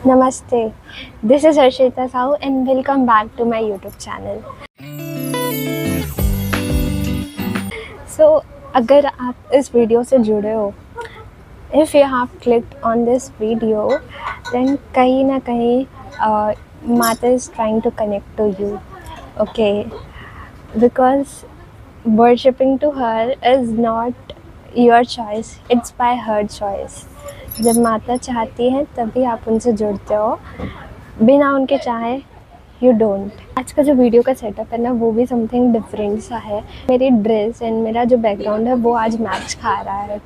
Namaste. This is Harshita Sahu and welcome back to my YouTube channel. So, अगर आप इस video से जुड़े हो, if you have clicked on this video, then कहीं ना कहीं Mata is trying to connect to you, okay? Because worshipping to her is not your choice, it's by her choice. जब माता चाहती है तभी आप उनसे जुड़ते हो, बिना उनके चाहे यू डोंट। आज का जो वीडियो का सेटअप है ना, वो भी समथिंग डिफरेंट सा है। मेरी ड्रेस एंड मेरा जो बैकग्राउंड है वो आज मैच खा रहा है,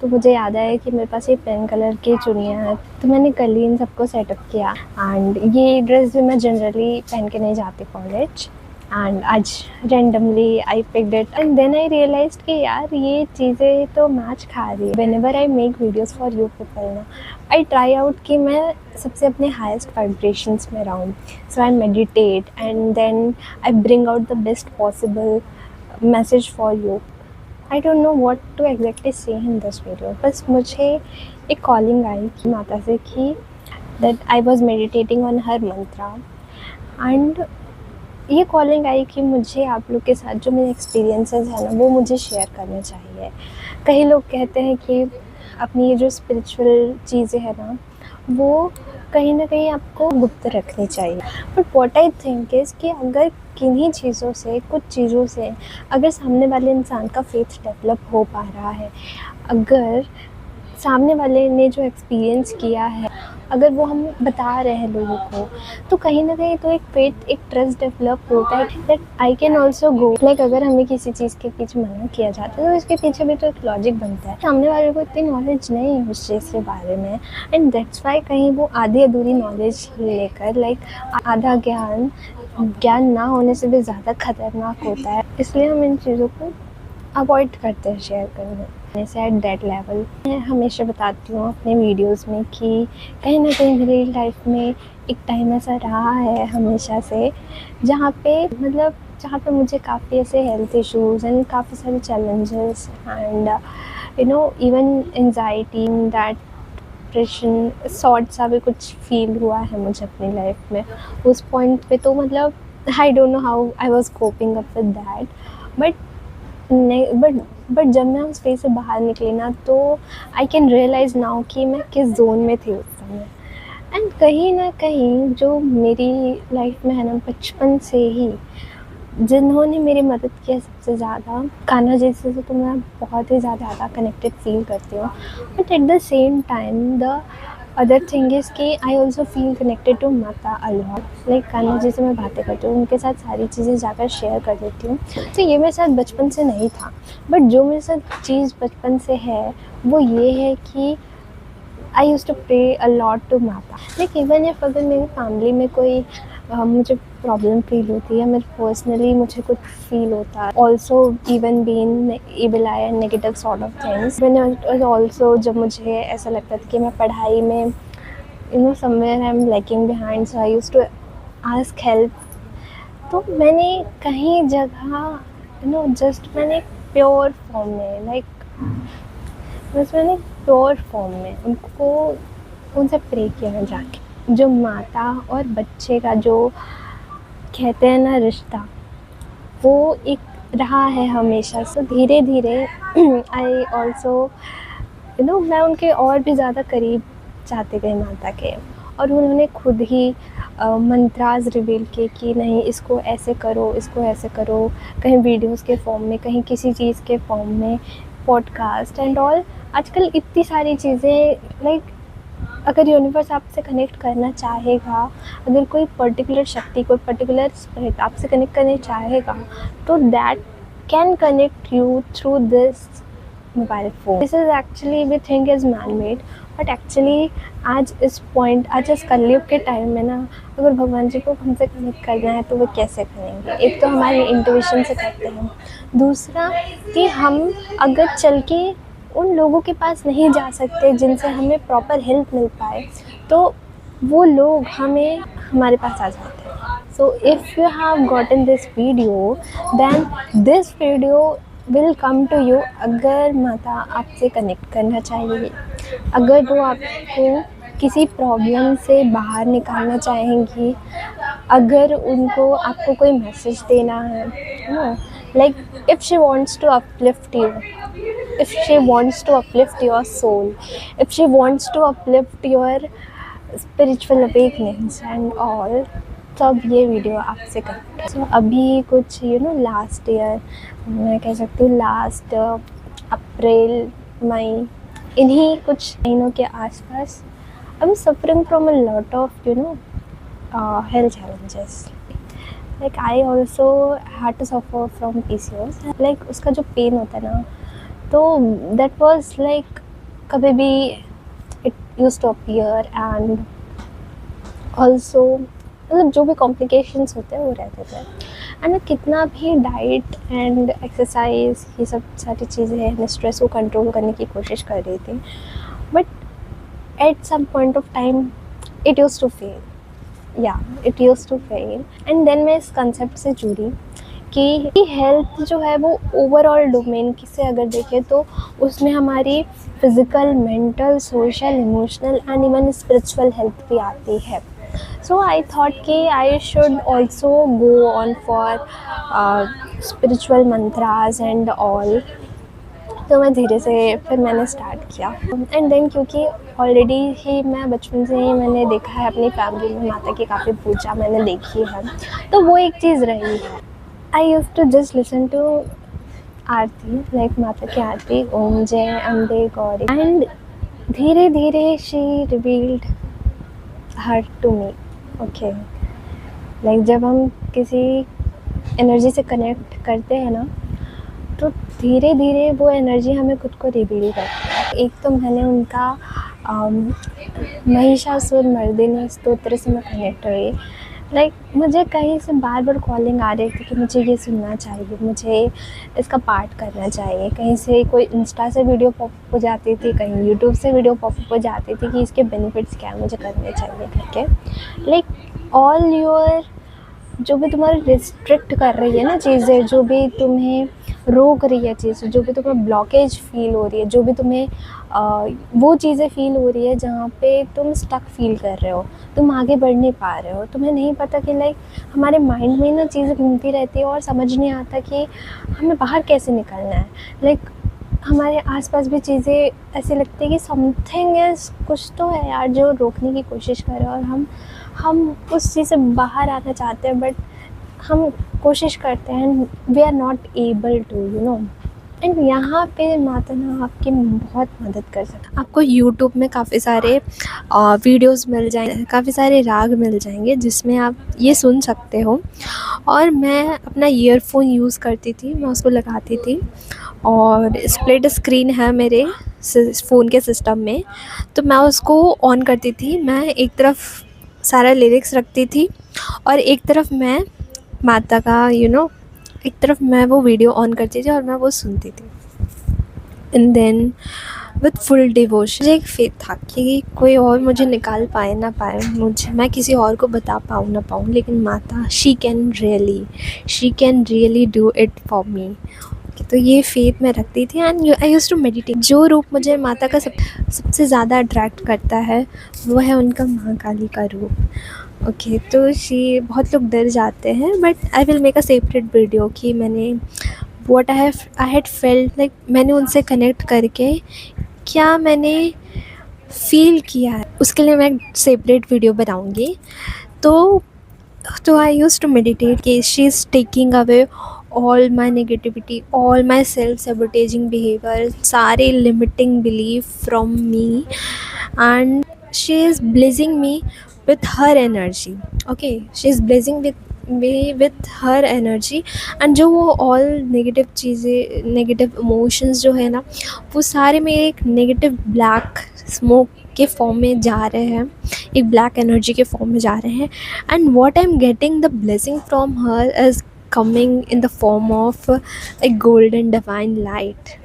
तो मुझे याद आया कि मेरे पास ये पेन कलर की चुनियाँ हैं, तो मैंने कल ही इन सबको सेटअप किया। एंड ये ड्रेस भी मैं जनरली पहन के नहीं जाती कॉलेज, एंड आज randomly I picked it and then I realised कि यार ये चीज़ें तो मैच खा रही है। Whenever I make videos for you people ना, आई ट्राई आउट कि मैं सबसे अपने हाईएस्ट वाइब्रेशंस में रहूँ। So I meditate and then I bring out the best possible message for you. I don't know what to exactly say in this video, बस मुझे एक कॉलिंग आई कि माता से कि that I was meditating on her Mantra, and ये calling आई कि मुझे आप लोग के साथ जो मेरे एक्सपीरियंसेस हैं ना, वो मुझे शेयर करने चाहिए। कई लोग कहते हैं कि अपनी ये जो स्पिरिचुअल चीज़ें हैं ना, वो कहीं ना कहीं आपको गुप्त रखनी चाहिए। But what I think is कि अगर किन्हीं चीज़ों से, कुछ चीज़ों से अगर सामने वाले इंसान का फेथ डेवलप हो पा रहा है, अगर सामने वाले ने जो एक्सपीरियंस किया है, अगर वो हम बता रहे हैं लोगों को, तो कहीं ना कहीं तो एक फेथ, एक ट्रस्ट डेवलप होता है that I can also go. Like अगर हमें किसी चीज़ के पीछे मना किया जाता है तो इसके पीछे भी तो एक लॉजिक बनता है। सामने वाले को इतनी नॉलेज नहीं है उस चीज़ के बारे में, एंड दैट्स वाई कहीं वो आधी अधूरी नॉलेज लेकर, लाइक आधा ज्ञान ना होने से भी ज़्यादा खतरनाक होता है। इसलिए हम इन चीज़ों को अवॉइड करते हैं शेयर करने से एट दैट लेवल। मैं हमेशा बताती हूँ अपने वीडियोस में कि कहीं ना कहीं मेरी लाइफ में एक टाइम ऐसा रहा है हमेशा से, जहाँ पे मुझे काफ़ी ऐसे हेल्थ इश्यूज़ एंड काफ़ी सारे challenges and even anxiety, that depression sort सा भी कुछ फील हुआ है मुझे अपनी लाइफ में। उस पॉइंट पे तो आई don't know how I was coping up with that, but जब मैं उस फेज से बाहर निकली ना, तो आई कैन रियलाइज़ नाउ कि मैं किस जोन में थी उस समय। एंड कहीं ना कहीं जो मेरी लाइफ में है ना, बचपन से ही जिन्होंने मेरी मदद की है सबसे ज़्यादा, कान्हा जी से तो मैं बहुत ही ज़्यादा कनेक्टेड फील करती हूँ। But at the same time the other thing is कि I also feel connected to माता अलॉट। लाइक कान्हा जी से मैं बातें करती हूँ, उनके साथ सारी चीज़ें जाकर शेयर कर देती हूँ। तो ये मेरे साथ बचपन से नहीं था, बट जो मेरे साथ चीज़ बचपन से है वो ये है कि I use to pray a lot to माता। लाइक इवन इफ अगर मेरी फैमिली में कोई मुझे प्रॉब्लम फील होती है या मेरे पर्सनली मुझे कुछ फील होता है, also even been able I and negative sort of things, मैंने ऑल्सो जब मुझे ऐसा लगता था कि मैं पढ़ाई में somewhere I am lacking behind, so I use to ask help. तो मैंने कहीं जगह जस्ट मैंने प्योर फॉर्म में, मैंने प्योर फॉर्म में उनसे प्रे किया जाके। जो माता और बच्चे का जो कहते हैं ना रिश्ता, वो एक रहा है हमेशा से। धीरे धीरे आई ऑल्सो मैं उनके और भी ज़्यादा करीब जाते गए माता के, और उन्होंने खुद ही मंत्राज रिवील किए कि नहीं, इसको ऐसे करो, इसको ऐसे करो, कहीं वीडियोस के फॉर्म में, कहीं किसी चीज़ के फॉर्म में, पॉडकास्ट एंड ऑल। आजकल इतनी सारी चीज़ें, लाइक अगर यूनिवर्स आपसे कनेक्ट करना चाहेगा, अगर कोई पर्टिकुलर शक्ति, कोई पर्टिकुलर स्पिरिट आपसे कनेक्ट करने चाहेगा, तो that can connect you through this mobile phone. This is actually we think is man made, but actually आज इस कलयुग के टाइम में ना, अगर भगवान जी को हमसे कनेक्ट करना है तो वो कैसे करेंगे? एक तो हमारी इंट्यूशन से करते हैं, दूसरा कि हम अगर चल के उन लोगों के पास नहीं जा सकते जिनसे हमें प्रॉपर हेल्प मिल पाए, तो वो लोग हमारे पास आ जाते हैं। So if you have gotten this video, then this video will come to you. अगर माता आपसे कनेक्ट करना चाहिए, अगर वो आपको किसी प्रॉब्लम से बाहर निकालना चाहेंगी, अगर उनको आपको कोई मैसेज देना है, no, like if she wants to uplift you, if she wants to uplift your soul, if she wants to uplift your spiritual awakenings and all, तब ये वीडियो आपसे कनेक्ट। सो अभी कुछ लास्ट ईयर, मैं कह सकती हूँ लास्ट अप्रैल मई, इन्हीं कुछ महीनों के आसपास I am suffering from a lot of health challenges. Like I also had to suffer from PCOS. Like उसका जो पेन होता है ना, तो दैट वॉज लाइक कभी भी it use to appear, and also मतलब जो भी कॉम्प्लिकेशंस होते हैं वो रहते थे। एंड कितना भी डाइट एंड एक्सरसाइज ये सब सारी चीज़ें हैं, स्ट्रेस को कंट्रोल करने की कोशिश कर रही थी, but at some point of time it use to fail, it use to fail. And then मैं इस कंसेप्ट से जुड़ी कि हेल्थ जो है वो ओवरऑल डोमेन से अगर देखें तो उसमें हमारी physical, mental, social, emotional and even spiritual health भी आती है। सो आई थॉट कि I should also go on for spiritual mantras and all. तो मैं धीरे से फिर मैंने स्टार्ट किया। एंड देन क्योंकि ऑलरेडी ही मैं बचपन से ही मैंने देखा है अपनी फैमिली में माता की काफ़ी पूजा मैंने देखी है, तो वो एक चीज़ रही है। I used to just listen to आरती, लाइक माता की आरती, ओम जय अम्बे गौरी, एंड धीरे धीरे she revealed her to me. Okay, like जब हम किसी एनर्जी से कनेक्ट करते हैं ना, तो धीरे धीरे वो एनर्जी हमें खुद को रिवील करती है। एक तो मैंने उनका महिषासुर मर्दिनी स्तोत्र से मैं कनेक्ट हुई। लाइक मुझे कहीं से बार बार कॉलिंग आ रही थी कि मुझे ये सुनना चाहिए, मुझे इसका पाठ करना चाहिए। कहीं से कोई इंस्टा से वीडियो पॉप हो जाती थी, कहीं यूट्यूब से वीडियो पॉप हो जाती थी कि इसके बेनिफिट्स क्या है, मुझे करने चाहिए करके। लाइक ऑल योर जो भी तुम्हारे रिस्ट्रिक्ट कर रही है ना चीज़ें, जो भी तुम्हें रोक रही है चीज़ें, जो भी तुम्हें ब्लॉकेज फील हो रही है, जो भी तुम्हें वो चीज़ें फील हो रही है जहाँ पे तुम स्टक फील कर रहे हो, तुम आगे बढ़ नहीं पा रहे हो, तुम्हें नहीं पता कि लाइक हमारे माइंड में ना चीज़ें घूमती रहती है और समझ नहीं आता कि हमें बाहर कैसे निकलना है। लाइक हमारे आसपास भी चीज़ें ऐसे लगती है कि समथिंग इज़, कुछ तो है यार जो रोकने की कोशिश कर रहे हैं, और हम उस चीज़ से बाहर आना चाहते हैं, बट हम कोशिश करते हैं and we are not able to and यहाँ पे माता ना आपकी बहुत मदद कर सकती है। आपको यूट्यूब में काफ़ी सारे वीडियोस मिल जाएंगे, काफ़ी सारे राग मिल जाएंगे जिसमें आप ये सुन सकते हो। और मैं अपना ईयरफोन यूज़ करती थी, मैं उसको लगाती थी, और स्प्लिट स्क्रीन है मेरे फ़ोन के सिस्टम में, तो मैं उसको ऑन करती थी। मैं एक तरफ सारा लिरिक्स रखती थी और एक तरफ मैं माता का एक तरफ मैं वो वीडियो ऑन करती थी और मैं वो सुनती थी। And then with full devotion, मुझे एक फेथ था कि कोई और मुझे निकाल पाए ना पाए, मैं किसी और को बता पाऊँ ना पाऊँ, लेकिन माता she can really do it for me. तो ये फेथ मैं रखती थी। And I used to meditate. जो रूप मुझे माता का सबसे ज़्यादा अट्रैक्ट करता है वो है उनका महाकाली का रूप। ओके, तो बहुत लोग डर जाते हैं, but I will make a separate video कि मैंने what I had felt, like मैंने उनसे कनेक्ट करके क्या मैंने फील किया है, उसके लिए मैं सेपरेट वीडियो बनाऊँगी। तो आई यूज टू मेडिटेट कि she is taking away all my negativity, all my self sabotaging behaviour, सारे limiting belief from me, and she is blessing me with her energy. Okay, she is blessing me with her energy, and जो वो all negative चीज़ें, negative emotions जो है ना, वो सारे में एक नेगेटिव ब्लैक स्मोक के फॉर्म में जा रहे हैं, एक ब्लैक एनर्जी के फॉर्म में जा रहे हैं। And what I am getting the blessing from her is coming in the form of A golden divine light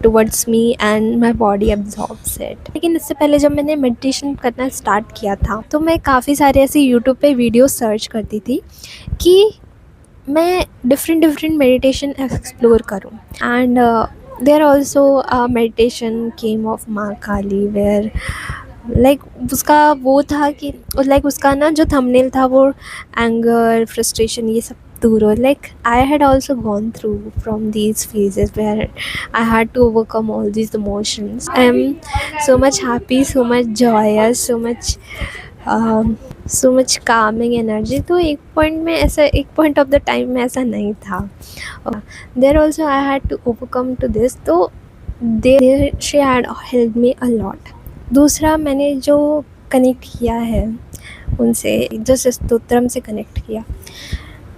towards me and my body absorbs it. लेकिन इससे पहले जब मैंने मेडिटेशन करना स्टार्ट किया था तो मैं काफ़ी सारे ऐसे यूट्यूब पे वीडियो सर्च करती थी कि मैं डिफरेंट मेडिटेशन एक्सप्लोर करूँ। And there also meditation came of माँ काली वेयर लाइक उसका वो था कि लाइक उसका ना जो थंबनेल था वो एंगर, फ्रस्ट्रेशन ये सब दूर हो. Like I had also gone through from these phases where I had to overcome all these emotions. I am so much happy, so much joyous, so much calming energy. तो एक point में ऐसा, एक point of the time में ऐसा नहीं था. There also I had to overcome to this. तो there she had help me a lot. दूसरा मैंने जो कनेक्ट किया है उनसे, जो स्तोत्रम से कनेक्ट किया,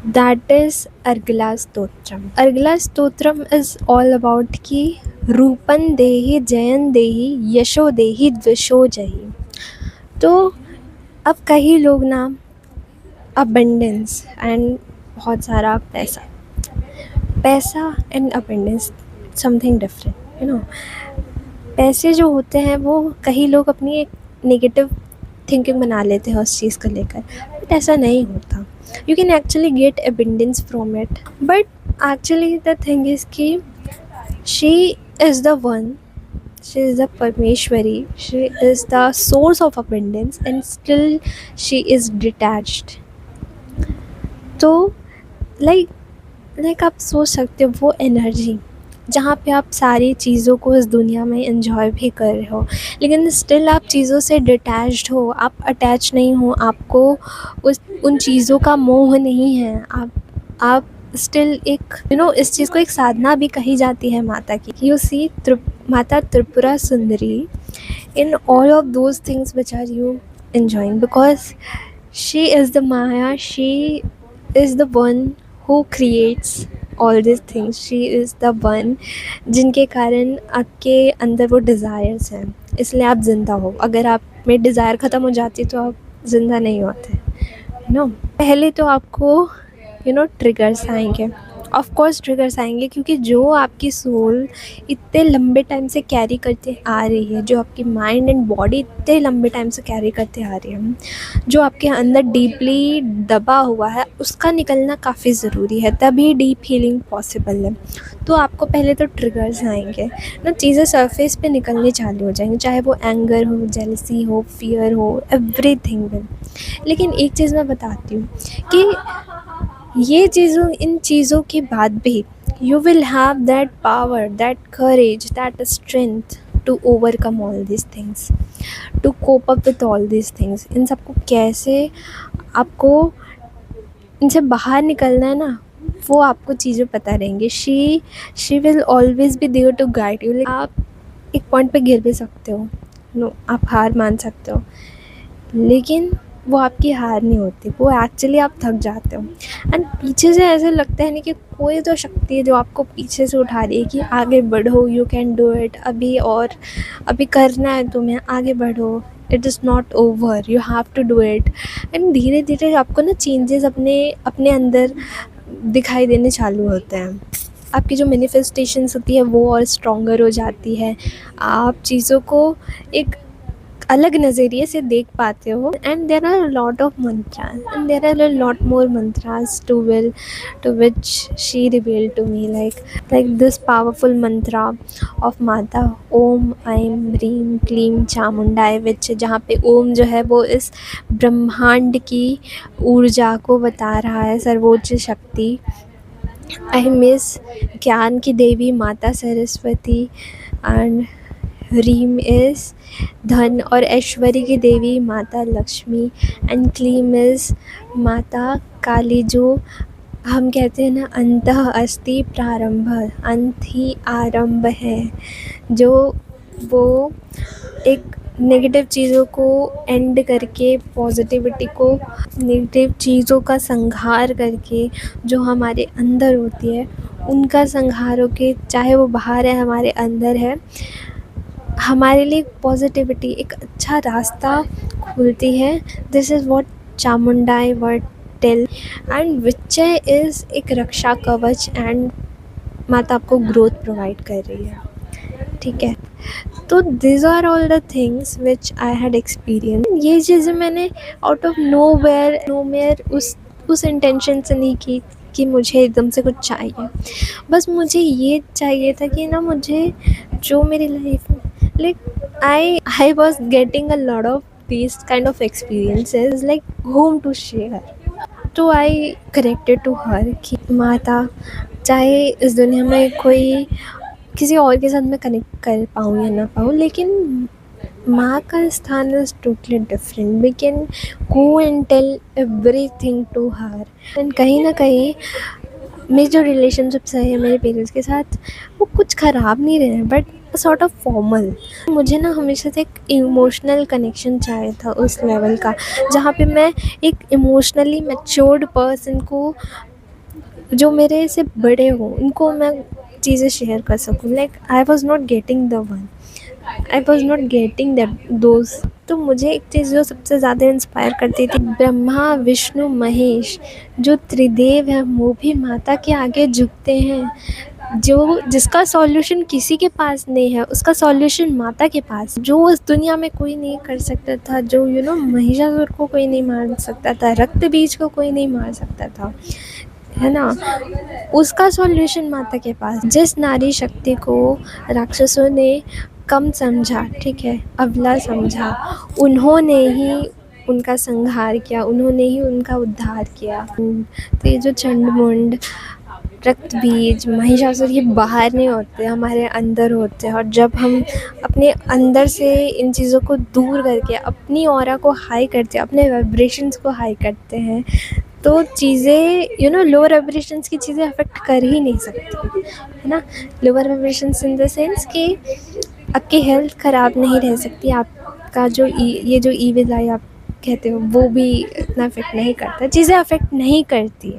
that is Argala Stotram. Argala Stotram is all about कि रूपन देहि जयन देहि यशो देहि द्विषो जहि. तो अब कई लोग ना अबंडेंस एंड बहुत सारा पैसा and abundance something different, you know. पैसे जो होते हैं वो कई लोग अपनी एक नेगेटिव थिंकिंग बना लेते हैं उस चीज़ को लेकर, बट ऐसा नहीं होता. You can actually get abundance from it. But actually the thing is कि she is the one, she is the Parmeshwari, she is the source of abundance, and still she is detached. तो like आप सोच सकते हो वो energy जहाँ पे आप सारी चीज़ों को इस दुनिया में एंजॉय भी कर रहे हो, लेकिन स्टिल आप चीज़ों से डिटैच्ड हो, आप अटैच नहीं हो, आपको उन चीज़ों का मोह नहीं है. आप स्टिल एक इस चीज़ को एक साधना भी कही जाती है माता की. यू सी माता Tripura Sundari in all of those things which are you enjoying, because she is the Maya, she is the one who creates all these things. She is the one जिनके कारण आपके अंदर वो डिज़ायर्स हैं, इसलिए आप ज़िंदा हो. अगर आप में डिज़ायर ख़त्म हो जाती तो आप ज़िंदा नहीं होते, नो. पहले तो आपको ट्रिगर्स आएंगे, ऑफ कोर्स ट्रिगर्स आएंगे, क्योंकि जो आपकी सोल इतने लंबे टाइम से कैरी करते आ रही है, जो आपकी माइंड एंड बॉडी इतने लंबे टाइम से कैरी करते आ रही है, जो आपके अंदर डीपली दबा हुआ है, उसका निकलना काफ़ी ज़रूरी है, तभी डीप हीलिंग पॉसिबल है. तो आपको पहले तो ट्रिगर्स आएंगे ना, चीज़ें सरफेस पे निकलनी चालू हो जाएंगी, चाहे वो एंगर हो, जेलसी हो, फियर हो, एवरीथिंग विल. लेकिन एक चीज़ मैं बताती हूँ कि इन चीज़ों के बाद भी you will have that power, that courage, that strength to overcome all this things, to cope up with all this things. इन सबको कैसे आपको इनसे बाहर निकलना है ना, वो आपको चीज़ें पता रहेंगी. She will always be there to guide you. आप एक पॉइंट पे गिर भी सकते हो, नो, आप हार मान सकते हो, लेकिन वो आपकी हार नहीं होती, वो एक्चुअली आप थक जाते हो. एंड पीछे से ऐसे लगता है नहीं कि कोई तो शक्ति है जो आपको पीछे से उठा रही है कि आगे बढ़ो, यू कैन डू इट, अभी करना है तुम्हें, आगे बढ़ो, it is not over, you have to do it. And धीरे धीरे आपको ना चेंजेस अपने अंदर दिखाई देने चालू होते हैं. आपकी जो मैनिफेस्टेशंस होती है वो और स्ट्रॉन्गर हो जाती है, आप चीज़ों को एक अलग नज़रिए से देख पाते हो. And there are lot of mantras, and there are lot more mantras to which she reveal to me, like this powerful mantra of माता ओम ऐं ह्रीं क्लीं चामुंडाय विच, जहाँ पे ओम जो है वो इस ब्रह्मांड की ऊर्जा को बता रहा है, सर्वोच्च शक्ति. आई मिस ज्ञान की देवी माता सरस्वती, एंड ह्रीं इज़ धन और ऐश्वर्य की देवी माता लक्ष्मी, एंड क्लीं इज़ माता काली, जो हम कहते हैं ना अंतः अस्ति प्रारंभ, अंत ही आरंभ है, जो वो एक नेगेटिव चीज़ों को एंड करके, पॉजिटिविटी को, नेगेटिव चीज़ों का संहार करके जो हमारे अंदर होती है उनका संहार होके, चाहे वो बाहर है हमारे अंदर है, हमारे लिए पॉजिटिविटी एक अच्छा रास्ता खुलती है. दिस इज़ व्हाट चामुंडाई word tell. And which is एक रक्षा कवच, एंड माता आपको ग्रोथ प्रोवाइड कर रही है, ठीक है. तो this are all the things which I had experience. ये चीज़ें मैंने आउट ऑफ नोवेयर उस इंटेंशन से नहीं की कि मुझे एकदम से कुछ चाहिए. बस मुझे ये चाहिए था कि ना, मुझे जो मेरी लाइफ में, like I was getting a lot of these kind of experiences, like whom to share. तो आई कनेक्टेड टू हर कि माता, चाहे इस दुनिया में कोई किसी और के साथ मैं कनेक्ट कर पाऊँ या ना पाऊँ, लेकिन माँ का स्थान is totally different. We can go and tell everything to her. And कहीं ना कहीं मेरी जो रिलेशनशिप्स है मेरे पेरेंट्स के साथ, वो कुछ ख़राब नहीं रहे हैं, बट सॉर्ट ऑफ फॉर्मल. मुझे ना हमेशा से एक इमोशनल कनेक्शन चाहिए था उस लेवल का, जहाँ पे मैं एक इमोशनली मैच्योर्ड पर्सन को, जो मेरे से बड़े हों, उनको मैं चीज़ें शेयर कर सकूँ. Like I was not getting the one, I was not getting that those. तो मुझे एक चीज़ जो सबसे ज़्यादा इंस्पायर करती थी, ब्रह्मा विष्णु महेश जो त्रिदेव हैं, वो भी माता के आगे झुकते हैं. जो जिसका सॉल्यूशन किसी के पास नहीं है, उसका सॉल्यूशन माता के पास. जो इस दुनिया में कोई नहीं कर सकता था, जो महिषासुर को कोई नहीं मार सकता था, रक्त बीज को कोई नहीं मार सकता था, है ना, उसका सॉल्यूशन माता के पास. जिस नारी शक्ति को राक्षसों ने कम समझा, ठीक है, अबला समझा, उन्होंने ही उनका संहार किया, उन्होंने ही उनका उद्धार किया. तो ये जो चंडमुंड, रक्त बीज, महिषासुर, ये बाहर नहीं होते, हमारे अंदर होते हैं. और जब हम अपने अंदर से इन चीज़ों को दूर करके अपनी ऑरा को हाई करते हैं, अपने वाइब्रेशंस को हाई करते हैं, तो चीज़ें लोअर वाइब्रेशंस की चीज़ें अफेक्ट कर ही नहीं सकती, है ना. Lower vibrations in the sense कि आपकी हेल्थ ख़राब नहीं रह सकती, आपका जो ये जो ईविल आई आप कहते हो, वो भी इतना अफेक्ट नहीं करता, चीज़ें अफेक्ट नहीं करती.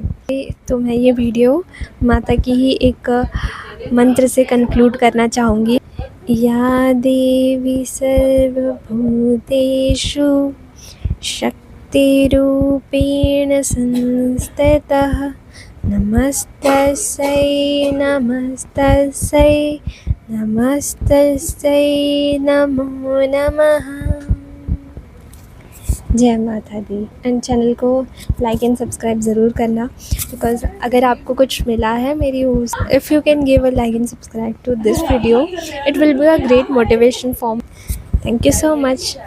तो मैं ये वीडियो माता की ही एक मंत्र से कंक्लूड करना चाहूँगी. या देवी सर्वभूतेषु शक्तिरूपेण संस्थितः नमस्तस्यै नमस्तस्यै नमस्तस्यै नमो नमः. जय माता दी. एंड चैनल को लाइक एंड सब्सक्राइब ज़रूर करना, बिकॉज अगर आपको कुछ मिला है मेरी if you can give a like and subscribe to this video, it will be a great motivation for. Thank you so much.